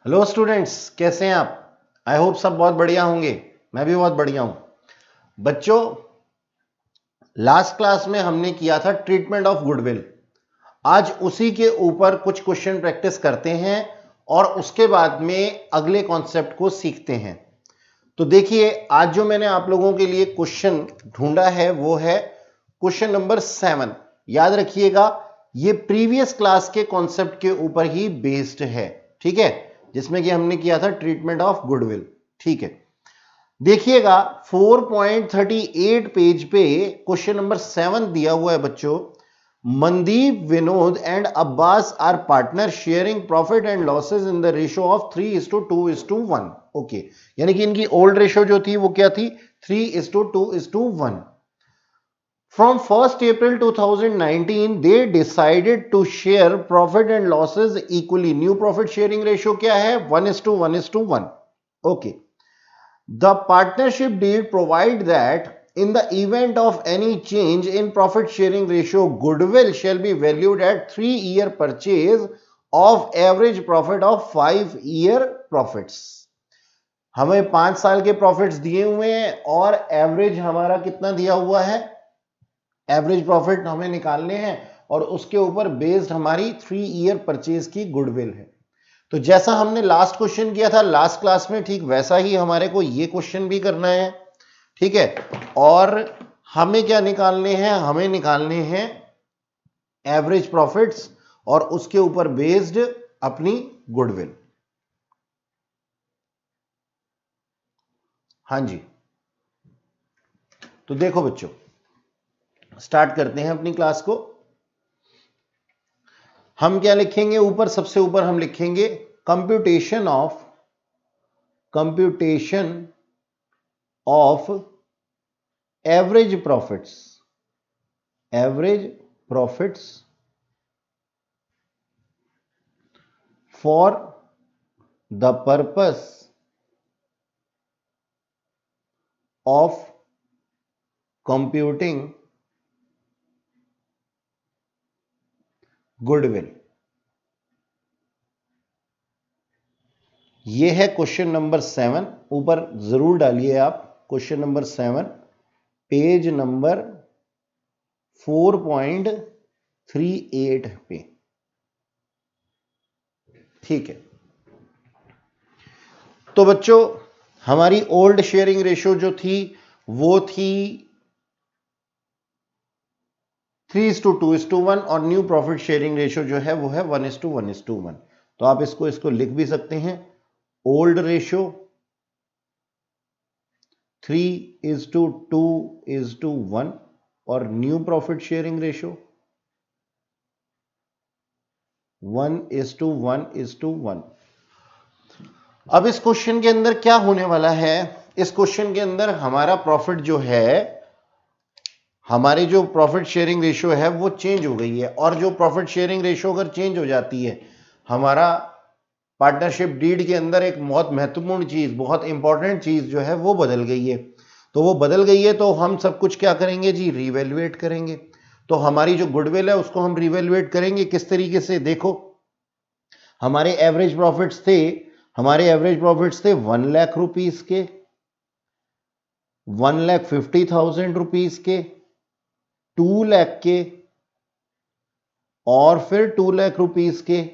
Hello students, कैसे हैं आप? आई होप सब बहुत बढ़िया होंगे। मैं भी बहुत बढ़िया हूं। बच्चों, लास्ट क्लास में हमने किया था ट्रीटमेंट ऑफ गुडविल। आज उसी के ऊपर कुछ क्वेश्चन प्रैक्टिस करते हैं और उसके बाद में अगले कॉन्सेप्ट को सीखते हैं। तो देखिए, आज जो मैंने आप लोगों के लिए क्वेश्चन ढूंढा है वो है क्वेश्चन नंबर 7। याद रखिएगा, ये प्रीवियस क्लास के कॉन्सेप्ट के ऊपर ही बेस्ड है, ठीक है, जिसमें कि हमने किया था ट्रीटमेंट ऑफ गुडविल। ठीक है, देखिएगा 4.38 पेज पे क्वेश्चन नंबर 7 दिया हुआ है बच्चों। Mandeep, Vinod and Abbas are partner sharing profit and losses in the ratio of 3:2:1। Okay, यानी कि इनकी ओल्ड रेशियो जो थी वो क्या थी? 3:2:1। From 1st April 2019, they decided to share profit and losses equally. New profit sharing ratio क्या है? 1:1:1. Okay. The partnership deed provide that in the event of any change in profit sharing ratio, goodwill shall be valued at 3-year purchase of average profit of 5-year profits. हमें 5 साल के profits दिए हुए हैं और average हमारा कितना दिया हुआ है? एवरेज प्रॉफिट हमें निकालने हैं और उसके ऊपर बेस्ड हमारी 3-ईयर परचेज की गुडविल है। तो जैसा हमने लास्ट क्वेश्चन किया था लास्ट क्लास में, ठीक वैसा ही हमारे को ये क्वेश्चन भी करना है, ठीक है। और हमें क्या निकालने हैं? हमें निकालने हैं एवरेज प्रॉफिट्स और उसके ऊपर बेस्ड अपनी गुडविल। हाँ जी, तो देखो बच्चों, स्टार्ट करते हैं अपनी क्लास को। हम क्या लिखेंगे? ऊपर, सबसे ऊपर हम लिखेंगे computation of average profits for the purpose of computing goodwill. ये है क्वेश्चन नंबर 7। ऊपर जरूर डालिए आप क्वेश्चन नंबर 7, पेज नंबर 4.38 पे, ठीक है। तो बच्चों, हमारी ओल्ड शेयरिंग रेशियो जो थी वो थी 3:2:1 और न्यू प्रॉफिट शेयरिंग रेशियो जो है वो है 1:1:1। तो आप इसको लिख भी सकते हैं, ओल्ड रेशियो 3:2:1 और न्यू प्रॉफिट शेयरिंग रेशियो 1:1:1। अब इस क्वेश्चन के अंदर क्या होने वाला है? इस क्वेश्चन के अंदर हमारा प्रॉफिट जो है, हमारी जो प्रॉफिट शेयरिंग रेशियो है वो चेंज हो गई है। और जो प्रॉफिट शेयरिंग रेशियो अगर चेंज हो जाती है, हमारा पार्टनरशिप डीड के अंदर एक बहुत महत्वपूर्ण चीज, बहुत इंपॉर्टेंट चीज जो है वो बदल गई है। तो वो बदल गई है तो हम सब कुछ क्या करेंगे जी? रिवैल्यूएट करेंगे। तो हमारी जो गुडविल है उसको हम रिवैल्यूएट करेंगे किस तरीके से? देखो, हमारे एवरेज प्रॉफिट्स थे 1 लाख रुपीस के, 1,50,000 रुपीस के, 2 लाख के और फिर 2 लाख रुपीस के,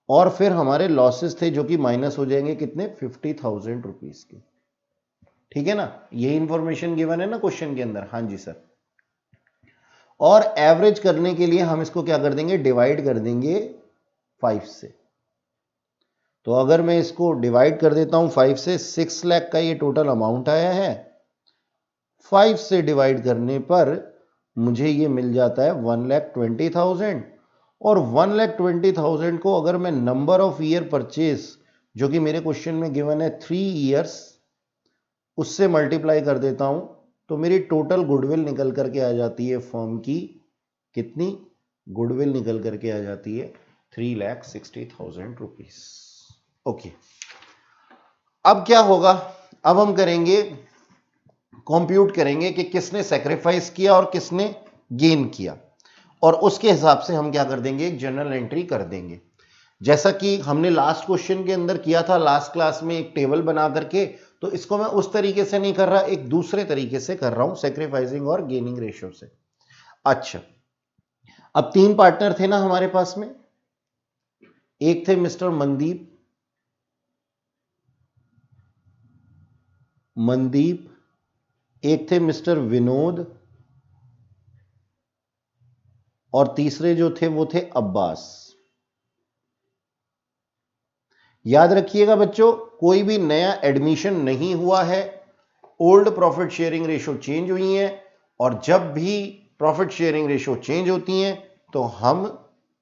और फिर हमारे लॉसेस थे जो कि माइनस हो जाएंगे कितने? 50,000 रुपीस के। ठीक है ना? यही इंफॉर्मेशन गिवन है ना क्वेश्चन के अंदर। हाँ जी सर। और एवरेज करने के लिए हम इसको क्या कर देंगे? डिवाइड कर देंगे 5 से। तो अगर मैं इसको डिवाइड कर देता हूं 5 से, 6 लाख का ये टोटल अमाउंट आया है। 5 से डिवाइड करने पर मुझे ये मिल जाता है 1,20,000। और 1,20,000 को अगर मैं नंबर ऑफ ईयर परचेज जो कि मेरे क्वेश्चन में गिवन है 3 ईयर्स, उससे मल्टीप्लाई कर देता हूं तो मेरी टोटल गुडविल निकल करके आ जाती है फर्म की कितनी? गुडविल निकल करके आ जाती है 3,60,000 रुपीस। ओके, अब क्या होगा? अब हम करेंगे, कंप्यूट करेंगे कि किसने सैक्रिफाइस किया और किसने गेन किया, और उसके हिसाब से हम क्या कर देंगे? एक जर्नल एंट्री कर देंगे। जैसा कि हमने लास्ट क्वेश्चन के अंदर किया था लास्ट क्लास में एक टेबल बना करके, तो इसको मैं उस तरीके से नहीं कर रहा, एक दूसरे तरीके से कर रहा हूं, सेक्रीफाइसिंग और गेनिंग रेशियो से। अच्छा, अब 3 पार्टनर थे ना हमारे पास में, एक थे मिस्टर मनदीप, एक थे मिस्टर विनोद, और तीसरे जो थे वो थे अब्बास। याद रखिएगा बच्चों, कोई भी नया एडमिशन नहीं हुआ है, old profit sharing ratio change हुई है, और जब भी प्रॉफिट शेयरिंग रेशो चेंज होती हैं तो हम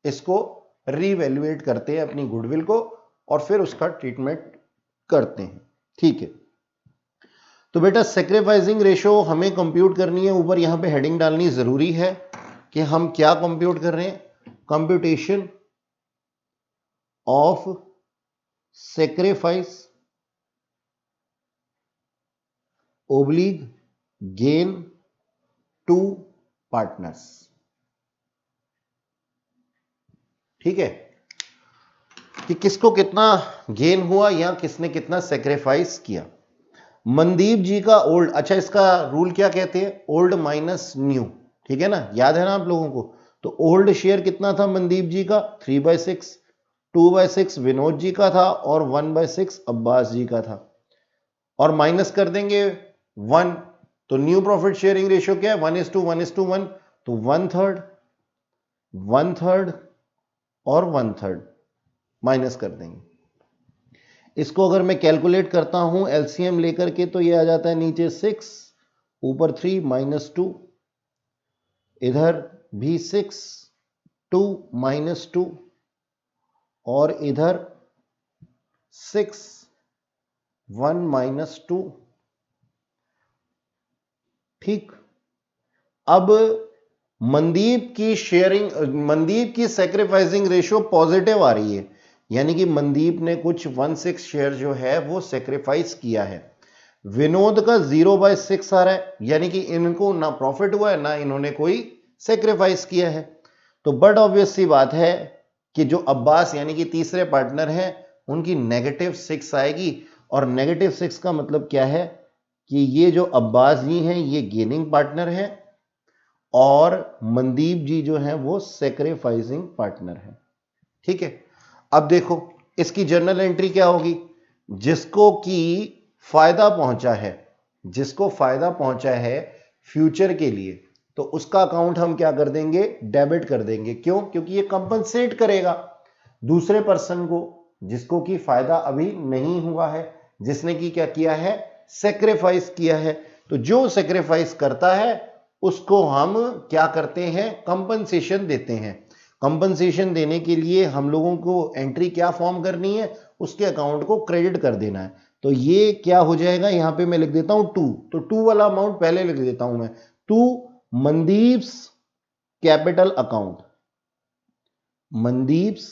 इसको रीवैल्यूएट करते हैं अपनी गुडविल को, और फिर उसका ट्रीटमेंट करते हैं। ठीक है, तो बेटा सेक्रीफाइसिंग रेशो हमें कंप्यूट करनी है, ऊपर यहां पे हेडिंग डालनी जरूरी है कि हम क्या कंप्यूट कर रहे हैं, computation of sacrifice oblique gain to partners. ठीक है, कि किसको कितना गेन हुआ या किसने कितना सेक्रीफाइस किया। मनदीप जी का ओल्ड, अच्छा इसका रूल क्या कहते हैं, ओल्ड माइनस न्यू, ठीक है ना, याद है ना आप लोगों को। तो ओल्ड शेयर कितना था मनदीप जी का, 3/6, 2/6 विनोद जी का था, और 1/6 अब्बास जी का था, और माइनस कर देंगे 1, तो न्यू प्रॉफिट शेयरिंग रेशियो क्या है, 1:1:1, तो 1/3 1/3 और 1/3 माइनस कर देंगे। इसको अगर मैं कैलकुलेट करता हूं एलसीएम लेकर के, तो ये आ जाता है नीचे 6, ऊपर 3 -2, इधर भी 6, 2 -2, और इधर 6, 1 -2। ठीक, अब मनदीप की शेयरिंग, मनदीप की सेक्रीफाइसिंग रेशियो पॉजिटिव आ रही है, यानी कि मनदीप ने कुछ 1/6 शेयर जो है वो सेक्रीफाइस किया है। विनोद का 0/6 आ रहा है, यानी कि इनको ना प्रॉफिट हुआ है ना इन्होंने कोई सेक्रीफाइस किया है। तो बट ऑब्वियस सी बात है कि जो अब्बास यानी कि तीसरे पार्टनर हैं उनकी -6 आएगी, और -6 का मतलब क्या है कि ये जो अब्बास जी हैं ये गेनिंग पार्टनर हैं, और मनदीप जी जो हैं वो सेक्रीफाइसिंग पार्टनर हैं। ठीक है, अब देखो इसकी जर्नल एंट्री क्या होगी, जिसको कि फायदा पहुंचा है, जिसको फायदा पहुंचा है फ्यूचर के लिए, तो उसका अकाउंट हम क्या कर देंगे, डेबिट कर देंगे। क्यों, क्योंकि ये कंपनसेट करेगा दूसरे पर्सन को, जिसको कि फायदा अभी नहीं हुआ है, जिसने कि क्या किया है, सेक्रीफाइस किया है। तो जो सेक्रीफाइस करता है उसको हम क्या करते हैं, कंपनसेशन देते हैं। कंपनसेशन देने के लिए हम लोगों को एंट्री क्या फॉर्म करनी है, उसके अकाउंट को क्रेडिट कर देना है। तो ये क्या हो जाएगा, यहां पे मैं लिख देता हूं 2, तो 2 वाला अमाउंट पहले लिख देता हूं मैं, 2 मनदीप्स कैपिटल अकाउंट, मनदीप्स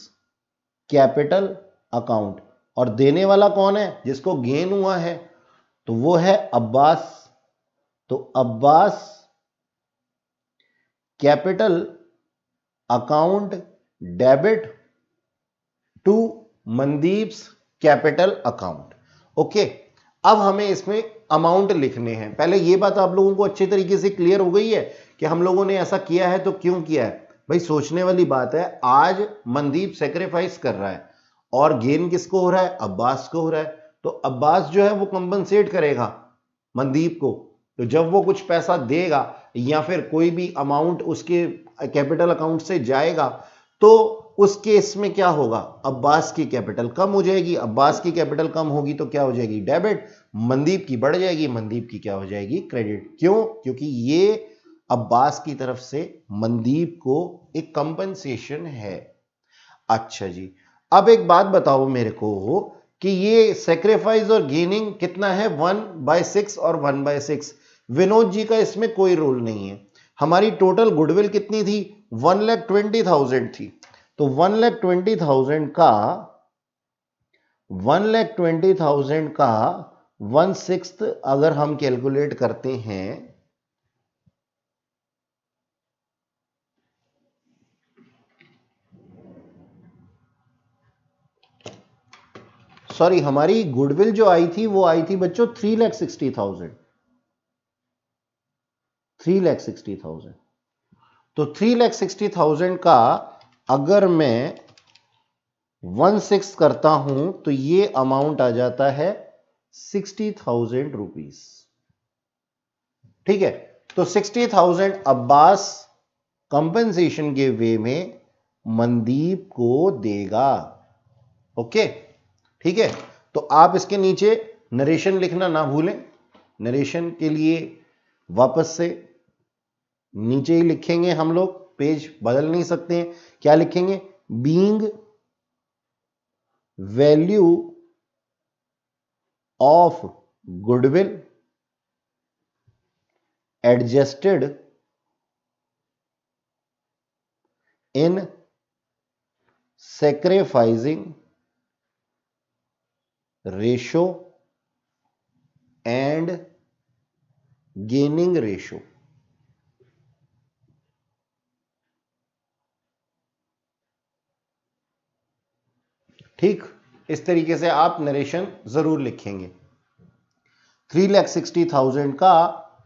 कैपिटल अकाउंट, और देने वाला कौन है, जिसको गेन हुआ है, तो वो है अब्बास। तो Abbas capital account debit to Mandeep's capital account. Okay, अब हमें इसमें अमाउंट लिखने हैं। पहले ये बात आप लोगों को अच्छे तरीके से क्लियर हो गई है कि हम लोगों ने ऐसा किया है तो क्यों किया है। भाई सोचने वाली बात है, आज मनदीप सेक्रीफाइस कर रहा है और गेन किसको हो रहा है, अब्बास को हो रहा है, तो अब्बास जो है वो कंपनसेट करेगा मनदीप को। तो जब वो कुछ पैसा देगा या फिर कोई भी अमाउंट उसके कैपिटल अकाउंट से जाएगा, तो उस केस में क्या होगा, अब्बास की कैपिटल कम हो जाएगी, अब्बास की कैपिटल कम होगी तो क्या हो जाएगी, डेबिट, मनदीप की बढ़ जाएगी, मनदीप की क्या हो जाएगी, क्रेडिट। क्यों, क्योंकि ये अब्बास की तरफ से मनदीप को एक कंपनसेशन है। अच्छा जी, अब एक बात बताओ मेरे को कि ये सेक्रीफाइस और गेनिंग कितना है, 1/6 और 1/6। विनोद जी का इसमें कोई रोल नहीं है। हमारी टोटल गुडविल कितनी थी, 1,20,000 थी। तो 1,20,000 का 1,20,000 का 1/6 अगर हम कैलकुलेट करते हैं, सॉरी हमारी गुडविल जो आई थी वो आई थी बच्चों 3,60,000, 3,60,000। तो 3,60,000 का अगर मैं 1/6 करता हूं तो ये अमाउंट आ जाता है 60,000 रुपीज। ठीक है, तो 60,000 अब्बास कंपनसेशन के वे में मनदीप को देगा। ओके, ठीक है, तो आप इसके नीचे नरेशन लिखना ना भूलें। नरेशन के लिए वापस से नीचे ही लिखेंगे हम लोग, पेज बदल नहीं सकते हैं। क्या लिखेंगे? Being value of goodwill adjusted in sacrificing ratio and gaining ratio। ठीक, इस तरीके से आप नरेशन जरूर लिखेंगे। 3,60,000 का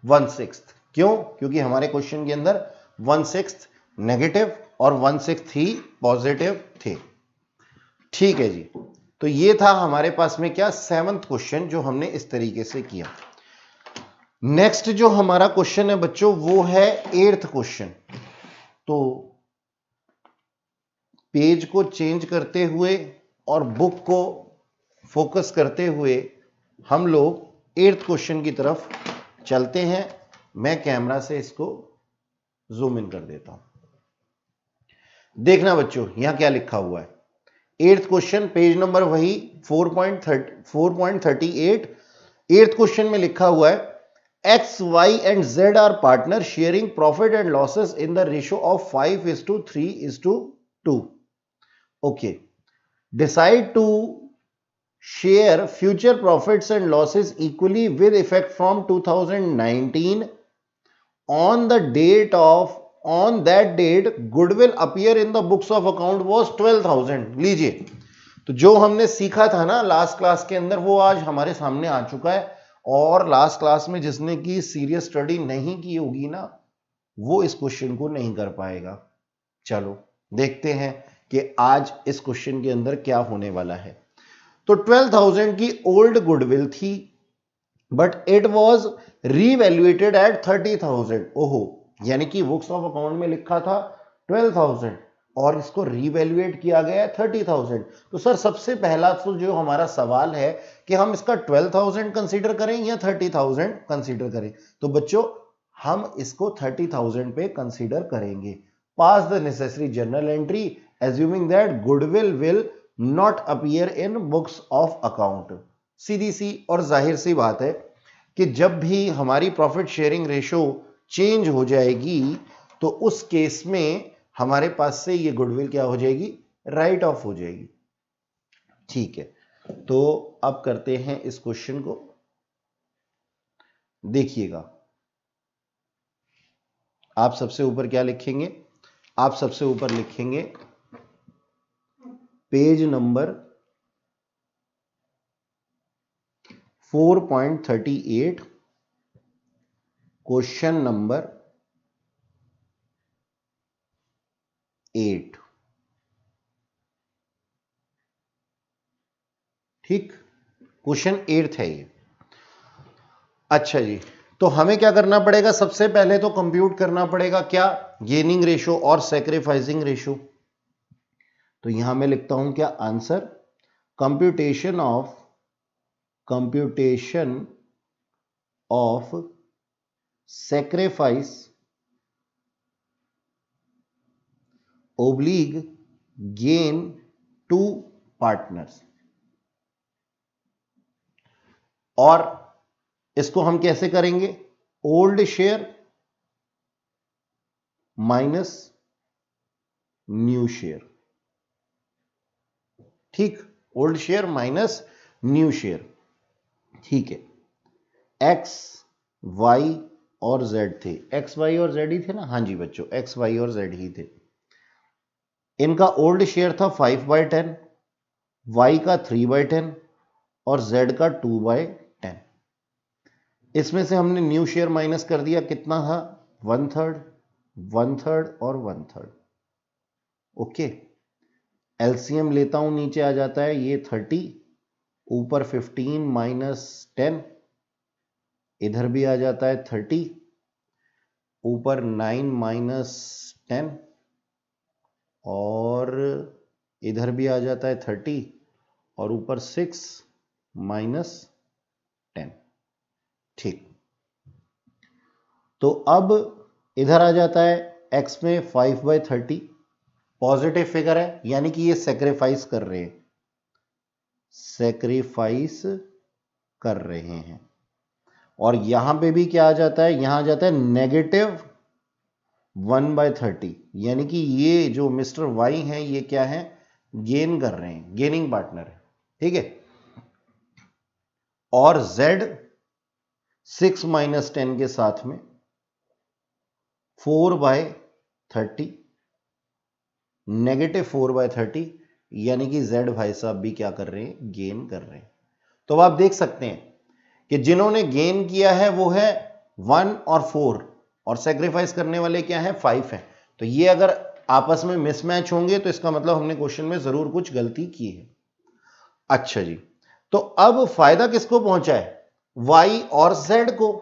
1/6, क्यों? क्योंकि हमारे क्वेश्चन के अंदर 1/6 नेगेटिव और 1/6 ही पॉजिटिव थे। ठीक है जी, तो ये था हमारे पास में क्या 7th क्वेश्चन जो हमने इस तरीके से किया। नेक्स्ट जो हमारा क्वेश्चन है बच्चों वो है 8th क्वेश्चन। तो पेज को चेंज करते हुए और बुक को फोकस करते हुए हम लोग 8th क्वेश्चन की तरफ चलते हैं। मैं कैमरा से इसको जूम इन कर देता हूं। देखना बच्चों यहां क्या लिखा हुआ है। 8th क्वेश्चन, पेज नंबर वही 4.38। 8th क्वेश्चन में लिखा हुआ है X, Y and Z are partners sharing profit and losses in the ratio of 5:3:2. Okay. Decide to share future profits and losses equally with effect from 2019. On that date, goodwill appear in the books of account was 12,000. लीजिए, तो जो हमने सीखा था ना last class के अंदर वो आज हमारे सामने आ चुका है। और लास्ट क्लास में जिसने की सीरियस स्टडी नहीं की होगी ना वो इस क्वेश्चन को नहीं कर पाएगा। चलो देखते हैं कि आज इस क्वेश्चन के अंदर क्या होने वाला है। तो 12,000 की ओल्ड गुडविल थी बट इट वॉज रीवैल्यूएटेड एट 30,000। ओहो, यानी कि बुक्स ऑफ अकाउंट में लिखा था 12,000 और इसको रीवैल्यूएट किया गया 30,000। तो सर सबसे पहला तो जो हमारा सवाल है कि हम इसका 12,000 कंसीडर करें या 30,000 कंसीडर करें। तो बच्चों हम इसको 30,000 पे कंसीडर करेंगे। Pass the necessary journal entry assuming that goodwill will not appear in books of account. सीधी सी और जाहिर सी बात है कि जब भी हमारी प्रॉफिट शेयरिंग रेशो चेंज हो जाएगी तो उस केस में हमारे पास से ये गुडविल क्या हो जाएगी? राइट ऑफ हो जाएगी। ठीक है, तो अब करते हैं इस क्वेश्चन को। देखिएगा, आप सबसे ऊपर क्या लिखेंगे? आप सबसे ऊपर लिखेंगे पेज नंबर 4.38 क्वेश्चन नंबर 8। ठीक, क्वेश्चन 8 है ये। अच्छा जी, तो हमें क्या करना पड़ेगा? सबसे पहले तो कंप्यूट करना पड़ेगा क्या? गेनिंग रेशो और सैक्रिफाइसिंग रेशो। तो यहां मैं लिखता हूं क्या answer? Computation of sacrifice oblique gain to partners. और इसको हम कैसे करेंगे? Old share minus new share. ठीक, old share minus new share. ठीक है, एक्स वाई और जेड थे। एक्स वाई और जेड ही थे ना? हाँ जी बच्चों, एक्स वाई और जेड ही थे। इनका ओल्ड शेयर था 5/10, वाई का 3/10 और z का 2/10। इसमें से हमने न्यू शेयर माइनस कर दिया, कितना था 1/3, 1/3 और 1/3। ओके, एलसीएम लेता हूं, नीचे आ जाता है ये 30, ऊपर 15 माइनस 10, इधर भी आ जाता है 30, ऊपर 9 माइनस 10 और इधर भी आ जाता है 30 और ऊपर 6 माइनस 10। ठीक, तो अब इधर आ जाता है x में 5/30, पॉजिटिव फिगर है यानी कि ये सेक्रीफाइस कर रहे हैं, सेक्रीफाइस कर रहे हैं। और यहां पे भी क्या आ जाता है, यहां आ जाता है -1/30, यानी कि ये जो मिस्टर वाई हैं ये क्या है, गेन कर रहे हैं, गेनिंग पार्टनर है। ठीक है, और z 6 माइनस 10 के साथ में 4/30, -4/30, यानी कि z भाई साहब भी क्या कर रहे हैं, गेन कर रहे हैं। तो आप देख सकते हैं कि जिन्होंने गेन किया है वो है 1 और 4 और सेक्रीफाइस करने वाले क्या है, 5 है। तो ये अगर आपस में मिसमैच होंगे तो इसका मतलब हमने क्वेश्चन में जरूर कुछ गलती की है। अच्छा जी, तो अब फायदा किसको पहुंचा है, y और z को,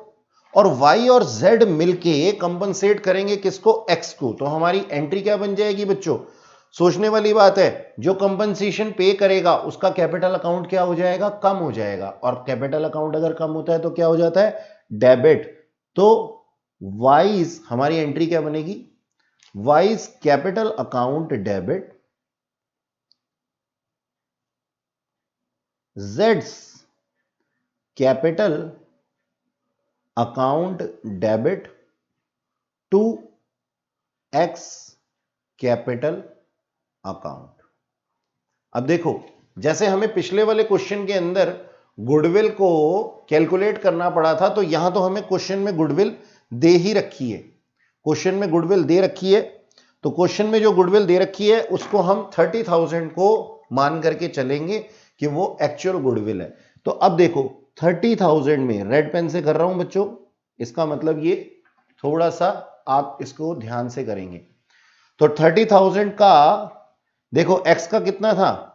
और y और z मिलके कंपनसेट करेंगे किसको, x को। तो हमारी एंट्री क्या बन जाएगी बच्चों, सोचने वाली बात है, जो कंपनसेशन पे करेगा उसका कैपिटल अकाउंट क्या हो जाएगा, कम हो जाएगा, और कैपिटल अकाउंट अगर कम होता है तो क्या हो जाता है, डेबिट। तो वाइज हमारी एंट्री क्या बनेगी, वाइज कैपिटल अकाउंट डेबिट, जेड्स capital account debit to X capital account. अब देखो, जैसे हमें पिछले वाले क्वेश्चन के अंदर गुडविल को कैलकुलेट करना पड़ा था, तो यहां तो हमें क्वेश्चन में गुडविल दे ही रखी है, क्वेश्चन में गुडविल दे रखी है। तो क्वेश्चन में जो गुडविल दे रखी है उसको हम 30,000 को मान करके चलेंगे कि वो एक्चुअल गुडविल है। तो अब देखो 30,000 में रेड पेन से कर रहा हूं बच्चों, इसका मतलब ये थोड़ा सा आप इसको ध्यान से करेंगे। तो 30,000 का देखो x का कितना था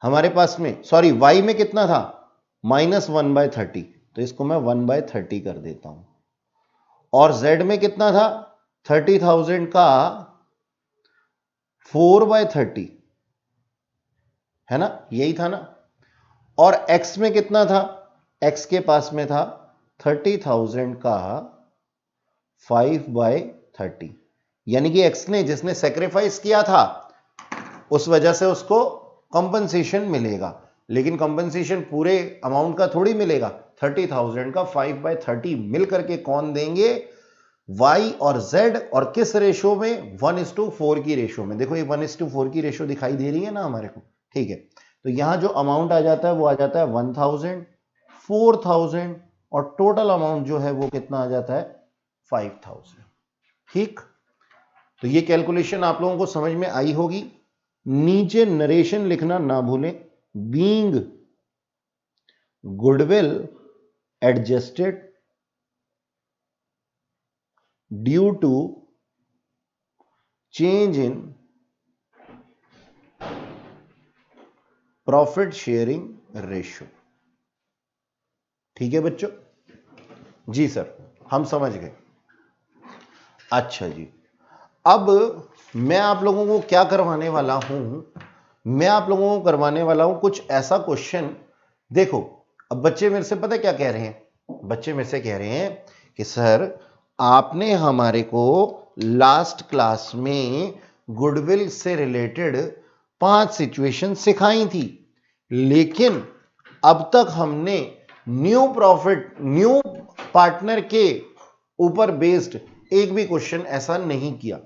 हमारे पास में, सॉरी y में कितना था, -1/30, तो इसको मैं 1/30 कर देता हूं। और z में कितना था, 30,000 का 4/30 है ना, यही था ना। और x में कितना था, x के पास में था 30,000 का 5/30, यानी कि x ने, जिसने सेक्रीफाइस किया था, उस वजह से उसको कंपनसेशन मिलेगा, लेकिन कंपनसेशन पूरे अमाउंट का थोड़ी मिलेगा, 30,000 का 5/30 मिलकर के कौन देंगे, y और z, और किस रेशो में, 1:4 की रेशो में। देखो ये 1:4 की रेशो दिखाई दे रही है ना हमारे को, ठीक है। तो यहां जो अमाउंट आ जाता है वो आ जाता है 1,000, 4,000, और टोटल अमाउंट जो है वो कितना आ जाता है, 5,000। ठीक, तो ये कैलकुलेशन आप लोगों को समझ में आई होगी। नीचे नरेशन लिखना ना भूलें, being goodwill adjusted due to change in profit sharing ratio. ठीक है बच्चों, जी सर हम समझ गए। अच्छा जी, अब मैं आप लोगों को क्या करवाने वाला हूं, मैं आप लोगों को करवाने वाला हूं कुछ ऐसा क्वेश्चन। देखो अब बच्चे मेरे से पता क्या कह रहे हैं, बच्चे मेरे से कह रहे हैं कि सर आपने हमारे को लास्ट क्लास में गुडविल से रिलेटेड 5 सिचुएशन सिखाई थी, लेकिन अब तक हमने न्यू प्रॉफिट, न्यू पार्टनर के ऊपर बेस्ड एक भी क्वेश्चन ऐसा नहीं किया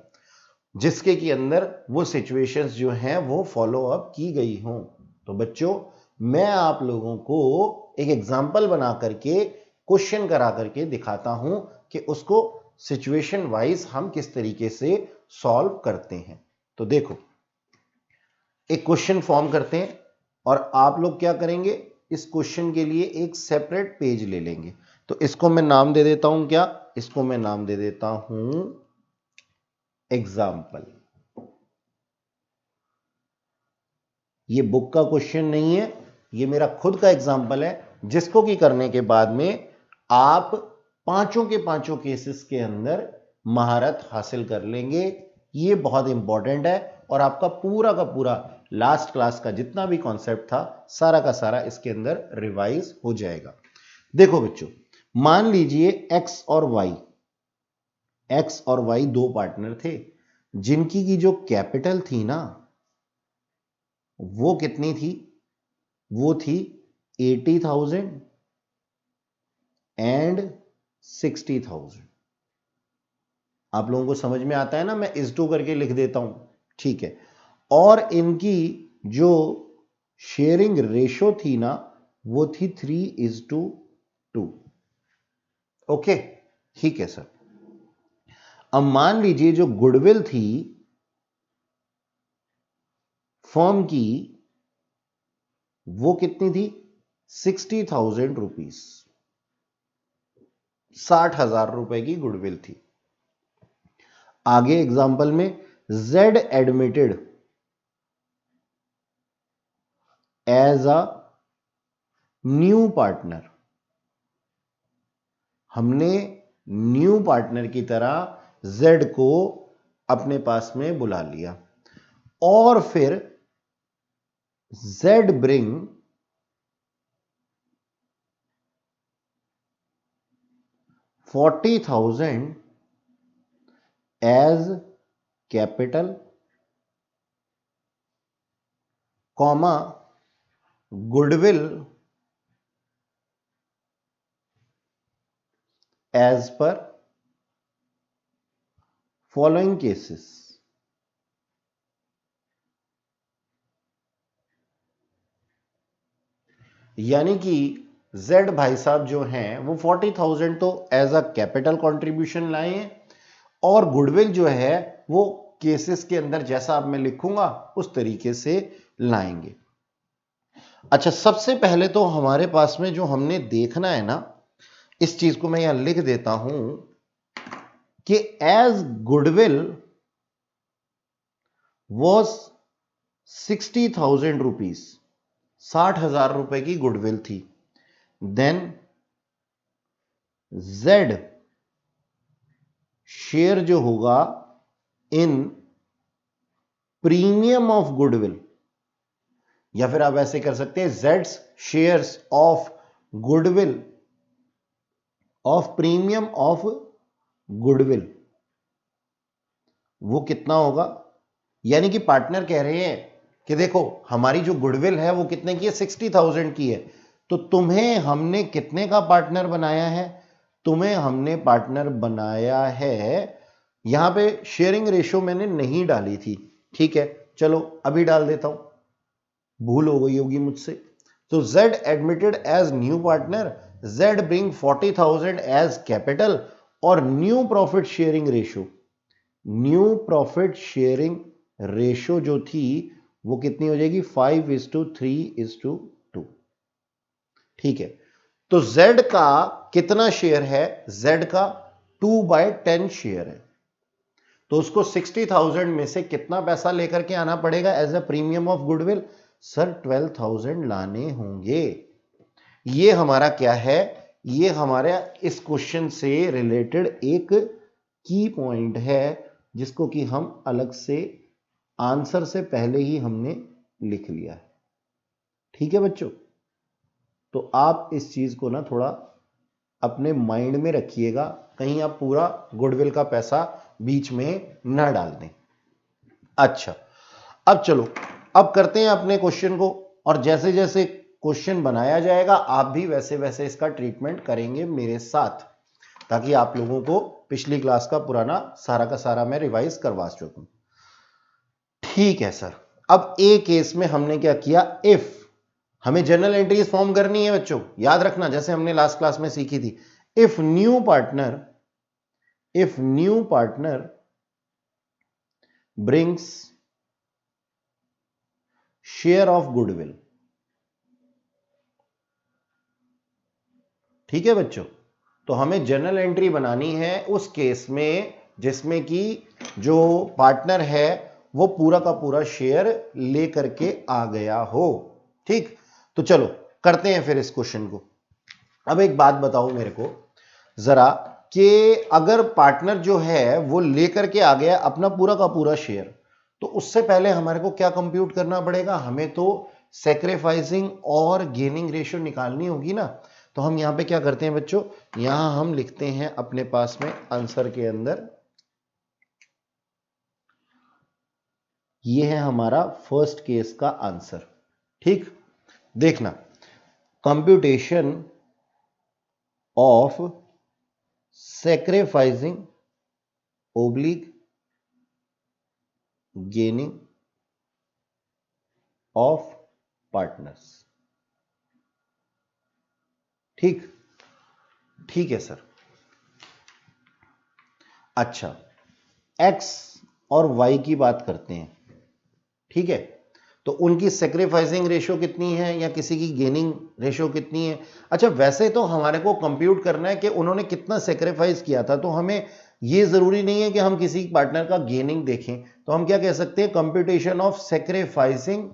जिसके के अंदर वो सिचुएशंस जो हैं वो फॉलो अप की गई हों। तो बच्चों मैं आप लोगों को एक एग्जांपल बना करके क्वेश्चन करा करके दिखाता हूं कि उसको सिचुएशन वाइज हम किस तरीके से सॉल्व करते हैं। तो देखो एक क्वेश्चन फॉर्म करते हैं, और आप लोग क्या करेंगे, इस क्वेश्चन के लिए एक सेपरेट पेज ले लेंगे। तो इसको मैं नाम दे देता हूं क्या, इसको मैं नाम दे देता हूं एग्जाम्पल। ये बुक का क्वेश्चन नहीं है, ये मेरा खुद का एग्जाम्पल है, जिसको कि करने के बाद में आप पांचों के पांचों केसेस के अंदर महारत हासिल कर लेंगे। ये बहुत इंपॉर्टेंट है और आपका पूरा का पूरा लास्ट क्लास का जितना भी कॉन्सेप्ट था सारा का सारा इसके अंदर रिवाइज हो जाएगा। देखो बच्चों, मान लीजिए एक्स और वाई दो पार्टनर थे, जिनकी की जो कैपिटल थी ना वो कितनी थी, वो थी 80,000 एंड 60,000। आप लोगों को समझ में आता है ना, मैं इस टू करके लिख देता हूं, ठीक है। और इनकी जो शेयरिंग रेशो थी ना वो थी 3:2। ओके, ठीक है सर। अब मान लीजिए जो गुडविल थी फर्म की वो कितनी थी, 60,000 रुपीज, 60,000 रुपए की गुडविल थी। आगे एग्जांपल में Z admitted as a new partner, हमने न्यू पार्टनर की तरह Z को अपने पास में बुला लिया और फिर Z bring $40,000 as capital, comma goodwill as per following cases. यानी कि Z भाई साहब जो हैं वो 40,000 तो एज अ कैपिटल कंट्रीब्यूशन लाए हैं और गुडविल जो है वो केसेस के अंदर जैसा अब मैं लिखूंगा उस तरीके से लाएंगे। अच्छा, सबसे पहले तो हमारे पास में जो हमने देखना है ना, इस चीज को मैं यहां लिख देता हूं कि एज गुडविल वॉज 60,000 रुपीज, 60,000 रुपए की गुडविल थी। देन Z शेयर जो होगा इन प्रीमियम ऑफ गुडविल, या फिर आप ऐसे कर सकते हैं Z shares of goodwill of premium of goodwill, वो कितना होगा। यानी कि पार्टनर कह रहे हैं कि देखो हमारी जो गुडविल है वो कितने की है, 60,000 की है, तो तुम्हें हमने कितने का पार्टनर बनाया है, तुम्हें हमने पार्टनर बनाया है, यहां पे शेयरिंग रेशो मैंने नहीं डाली थी, ठीक है, चलो अभी डाल देता हूं, भूल हो गई होगी मुझसे। तो Z admitted as new partner, Z bring 40,000 as capital और न्यू प्रॉफिट शेयरिंग रेशो जो थी वो कितनी हो जाएगी, 5:3:2। ठीक है, तो Z का कितना शेयर है, Z का 2/10 शेयर है, तो उसको 60,000 में से कितना पैसा लेकर के आना पड़ेगा as a premium of goodwill, sir 12,000 लाने होंगे। ये हमारा क्या है, ये हमारा इस क्वेश्चन से रिलेटेड एक की पॉइंट है जिसको कि हम अलग से आंसर से पहले ही हमने लिख लिया है। ठीक है बच्चों, तो आप इस चीज को ना थोड़ा अपने माइंड में रखिएगा, कहीं आप पूरा गुडविल का पैसा बीच में ना डाल दें। अच्छा, अब चलो, अब करते हैं अपने क्वेश्चन को, और जैसे जैसे क्वेश्चन बनाया जाएगा आप भी वैसे वैसे इसका ट्रीटमेंट करेंगे मेरे साथ, ताकि आप लोगों को पिछली क्लास का पुराना सारा का सारा मैं रिवाइज करवा सकूं। ठीक है सर, अब ए केस में हमने क्या किया, इफ हमें जर्नल एंट्रीज फॉर्म करनी है बच्चों, याद रखना जैसे हमने लास्ट क्लास में सीखी थी। If new partner brings share of goodwill, ठीक है बच्चों, तो हमें जर्नल एंट्री बनानी है उस केस में जिसमें कि जो पार्टनर है वो पूरा का पूरा शेयर लेकर के आ गया हो। ठीक, तो चलो करते हैं फिर इस क्वेश्चन को। अब एक बात बताओ मेरे को जरा कि अगर पार्टनर जो है वो लेकर के आ गया अपना पूरा का पूरा शेयर, तो उससे पहले हमारे को क्या कंप्यूट करना पड़ेगा? हमें तो सैक्रिफाइसिंग और गेनिंग रेशियो निकालनी होगी ना। तो हम यहां पे क्या करते हैं बच्चों, यहां हम लिखते हैं अपने पास में आंसर के अंदर, ये है हमारा फर्स्ट केस का आंसर। ठीक, देखना, computation of sacrificing oblique gaining of partners. ठीक, ठीक है सर। अच्छा, एक्स और वाई की बात करते हैं। ठीक है, तो उनकी सैक्रिफाइसिंग रेशियो कितनी है या किसी की गेनिंग रेशियो कितनी है? अच्छा, वैसे तो हमारे को कंप्यूट करना है कि उन्होंने कितना सैक्रिफाइस किया था, तो हमें ये जरूरी नहीं है कि हम किसी पार्टनर का गेनिंग देखें। तो हम क्या कह सकते हैं, कंप्यूटेशन ऑफ सैक्रिफाइसिंग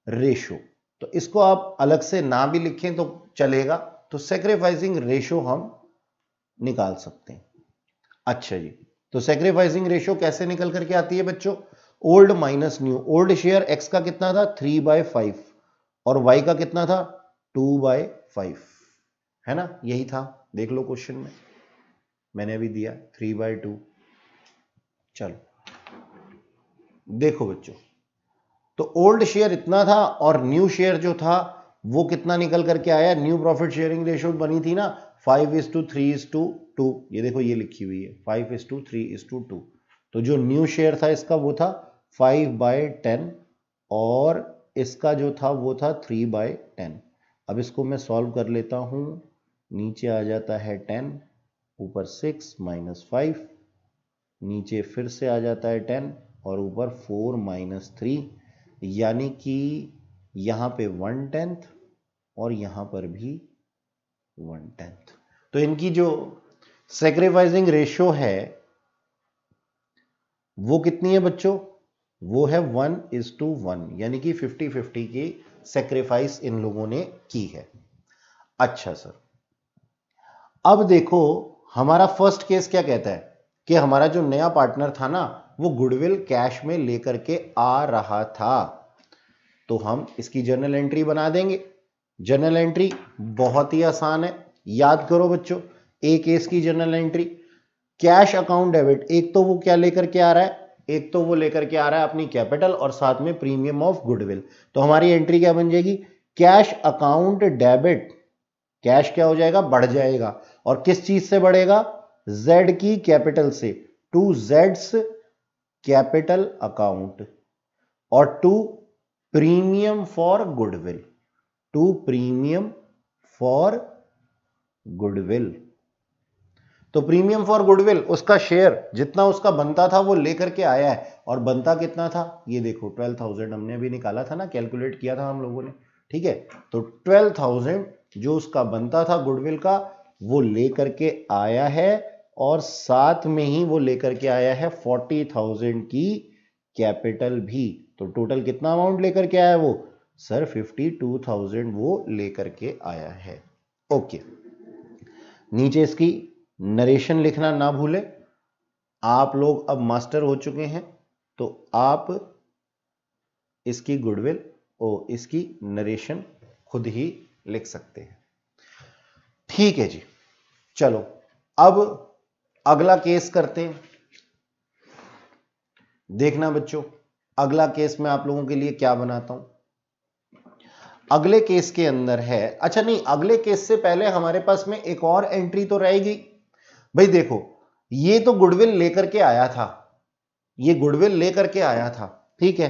रेशियो। तो इसको आप अलग से ना भी लिखें तो चलेगा, तो सैक्रिफाइसिंग रेशियो हम निकाल सकते हैं। अच्छा जी, तो सैक्रिफाइसिंग रेशियो कैसे निकल करके आती है बच्चों? Old minus new. Old share x का कितना था? 3/5 और वाई का कितना था? 2/5, है ना, यही था। देख लो क्वेश्चन में मैंने अभी दिया 3/2। चलो देखो बच्चों, तो ओल्ड शेयर इतना था और न्यू शेयर जो था वो कितना निकल करके आया? न्यू प्रॉफिट शेयरिंग रेशियो बनी थी ना 5:3:2। ये देखो ये लिखी हुई है 5:3:2। तो जो न्यू शेयर था इसका वो था 5/10 और इसका जो था वो था 3/10। अब इसको मैं सॉल्व कर लेता हूं, नीचे आ जाता है 10, ऊपर 6 - 5, नीचे फिर से आ जाता है 10 और ऊपर 4 - 3, यानी कि यहां पे 1/10 और यहां पर भी 1/10। तो इनकी जो सैक्रिफाइसिंग रेशियो है वो कितनी है बच्चों? वो है 1:1, यानी कि 50-50 की सैक्रिफाइस इन लोगों ने की है। अच्छा सर, अब देखो हमारा फर्स्ट केस क्या कहता है कि हमारा जो नया पार्टनर था ना वो गुडविल कैश में लेकर के आ रहा था। तो हम इसकी जर्नल एंट्री बना देंगे। जर्नल एंट्री बहुत ही आसान है, याद करो बच्चों। ए केस की journal entry, cash account debit. एक तो वो क्या लेकर के आ रहा है? एक तो वो लेकर के आ रहा है अपनी कैपिटल और साथ में प्रीमियम ऑफ गुडविल। तो हमारी एंट्री क्या बन जाएगी? Cash account debit. कैश क्या हो जाएगा? बढ़ जाएगा। और किस चीज से बढ़ेगा? जेड की कैपिटल से, टू जेड्स कैपिटल अकाउंट और to premium for goodwill, to premium for goodwill. तो प्रीमियम फॉर गुडविल, उसका शेयर जितना उसका बनता था वो लेकर के आया है। और बनता कितना था? ये देखो 12,000 हमने भी निकाला था ना, कैलकुलेट किया था हम लोगों ने। ठीक है, तो 12,000 जो उसका बनता था गुडविल का वो लेकर के आया है और साथ में ही वो लेकर के आया है 40,000 की कैपिटल भी। तो टोटल कितना अमाउंट लेकर के आया वो? सर 52,000 वो लेकर के आया है। ओके, नीचे इसकी नरेशन लिखना ना भूले। आप लोग अब मास्टर हो चुके हैं तो आप इसकी गुडविल और इसकी नरेशन खुद ही लिख सकते हैं। ठीक है जी, चलो अब अगला केस करते हैं। देखना बच्चों, अगला केस मैं आप लोगों के लिए क्या बनाता हूं। अगले केस के अंदर है, अच्छा नहीं, अगले केस से पहले हमारे पास में एक और एंट्री तो रहेगी। भाई देखो, ये तो गुडविल लेकर के आया था, ये गुडविल लेकर के आया था। ठीक है,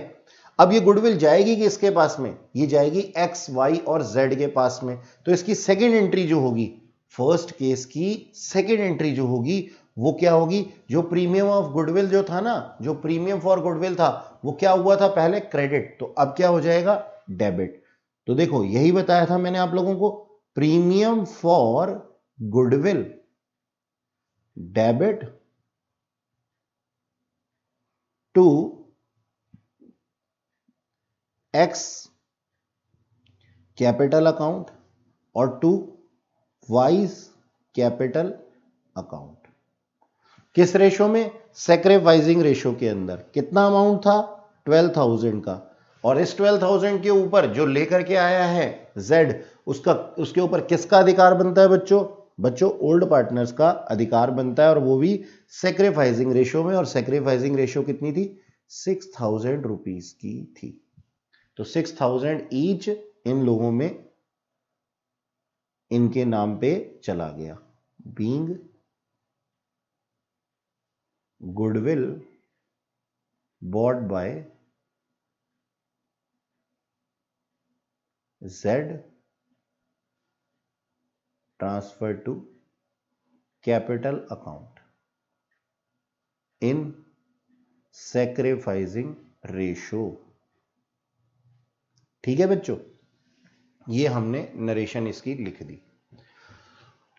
अब ये गुडविल जाएगी किसके पास में? ये जाएगी एक्स, वाई और जेड के पास में। तो इसकी सेकेंड एंट्री जो होगी, फर्स्ट केस की सेकेंड एंट्री जो होगी वो क्या होगी? जो प्रीमियम ऑफ गुडविल जो था ना, जो प्रीमियम फॉर गुडविल था वो क्या हुआ था? पहले क्रेडिट, तो अब क्या हो जाएगा? डेबिट। तो देखो यही बताया था मैंने आप लोगों को, premium for goodwill debit to X capital account और टू वाइज कैपिटल अकाउंट। किस रेशो में? सैक्रिफाइसिंग रेशो के अंदर। कितना अमाउंट था? 12,000 का। और इस 12,000 के ऊपर जो लेकर के आया है Z, उसके ऊपर किसका अधिकार बनता है बच्चों? ओल्ड पार्टनर्स का अधिकार बनता है, और वो भी सैक्रिफाइसिंग रेशो में। और सैक्रिफाइसिंग रेशो कितनी थी? 6,000 रुपीज की थी। तो 6,000 ईच इन लोगों में इनके नाम पे चला गया। Being goodwill bought by Z transfer to capital account in sacrificing ratio. ठीक है बच्चों, ये हमने नरेशन इसकी लिख दी।